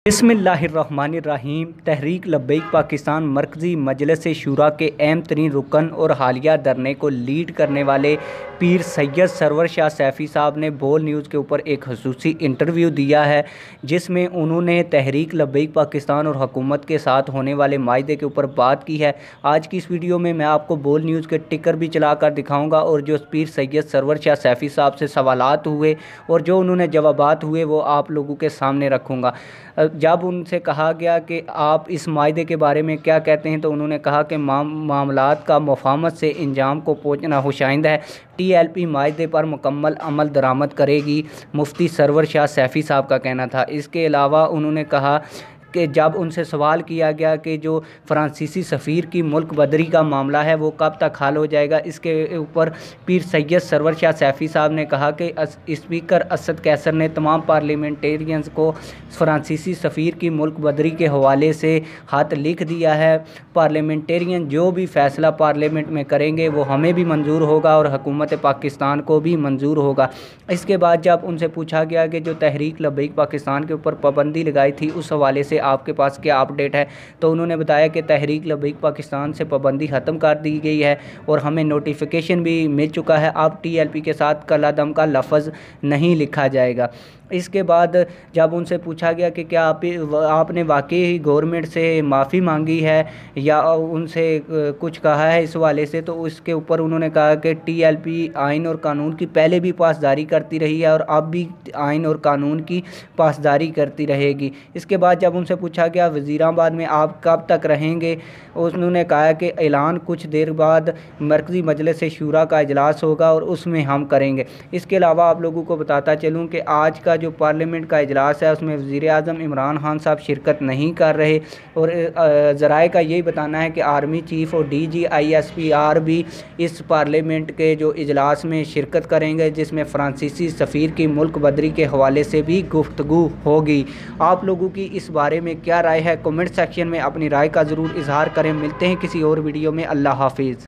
बिस्मिल्लाहिर्रहमानिर्रहीम। तहरीक लब्बैक पाकिस्तान मरकज़ी मजलिस शूरा के अहम तरीन रुकन और हालिया धरने को लीड करने वाले पीर सैयद सरवर शाह सैफ़ी साहब ने बोल न्यूज़ के ऊपर एक ख़ुसूसी इंटरव्यू दिया है, जिसमें उन्होंने तहरीक लब्बैक पाकिस्तान और हुकूमत के साथ होने वाले माहदे के ऊपर बात की है। आज की इस वीडियो में मैं आपको बोल न्यूज़ के टिकर भी चला कर दिखाऊँगा और जो पीर सैयद सरवर शाह सैफ़ी साहब से सवालात हुए और जो उन्होंने जवाबात हुए वो आप लोगों के सामने रखूँगा। जब उनसे कहा गया कि आप इस माहदे के बारे में क्या कहते हैं, तो उन्होंने कहा कि मामलात का मुफाहमत से इंजाम को पहुँचना खुशाइंद है। TLP माहदे पर मुकम्मल अमल दरामद करेगी, मुफ्ती सरवर शाह सैफ़ी साहब का कहना था। इसके अलावा उन्होंने कहा कि जब उनसे सवाल किया गया कि जो फ़्रांसीसी सफ़ीर की मुल्क बदरी का मामला है वो कब तक हल हो जाएगा, इसके ऊपर पीर सैयद सरवर शाह सैफ़ी साहब ने कहा कि स्पीकर असद कैसर ने तमाम पार्लियामेंटेरियंस को फ़्रांसीसी सफ़ीर की मुल्क बदरी के हवाले से ख़त लिख दिया है। पार्लियामेंटेरियन जो भी फ़ैसला पार्लियामेंट में करेंगे वो हमें भी मंजूर होगा और हुकूमत पाकिस्तान को भी मंजूर होगा। इसके बाद जब उनसे पूछा गया कि जो तहरीक लब्बैक पाकिस्तान के ऊपर पाबंदी लगाई थी उस हवाले से आपके पास क्या अपडेट है, तो उन्होंने बताया कि तहरीक लब्बैक पाकिस्तान से पाबंदी ख़त्म कर दी गई है और हमें नोटिफिकेशन भी मिल चुका है। अब TLP के साथ कलादम का लफ्ज़ नहीं लिखा जाएगा। इसके बाद जब उनसे पूछा गया कि क्या आपने वाकई गवर्नमेंट से माफ़ी मांगी है या उनसे कुछ कहा है इस हवाले से, तो उसके ऊपर उन्होंने कहा कि TLP आइन और कानून की पहले भी पासदारी करती रही है और अब भी आइन और कानून की पासदारी करती रहेगी। इसके बाद जब उनसे पूछा गया वज़ीराबाद में आप कब तक रहेंगे, उन्होंने कहा कि ऐलान कुछ देर बाद मरकज़ी मजलिस शूरा का इजलास होगा और उसमें हम करेंगे। इसके अलावा आप लोगों को बताता चलूँ कि आज का जो पार्लियामेंट का इजलास है उसमें वज़ीर-ए-आज़म इमरान खान साहब शिरकत नहीं कर रहे और ज़राए का यही बताना है कि आर्मी चीफ़ और DG ISPR भी इस पार्लियामेंट के जो इजलास में शिरकत करेंगे, जिसमें फ़्रांसीसी सफ़ीर की मुल्क बदरी के हवाले से भी गुफ्तगू होगी। आप लोगों की इस बारे में क्या राय है, कमेंट सेक्शन में अपनी राय का ज़रूर इजहार करें। मिलते हैं किसी और वीडियो में। अल्लाह हाफिज़।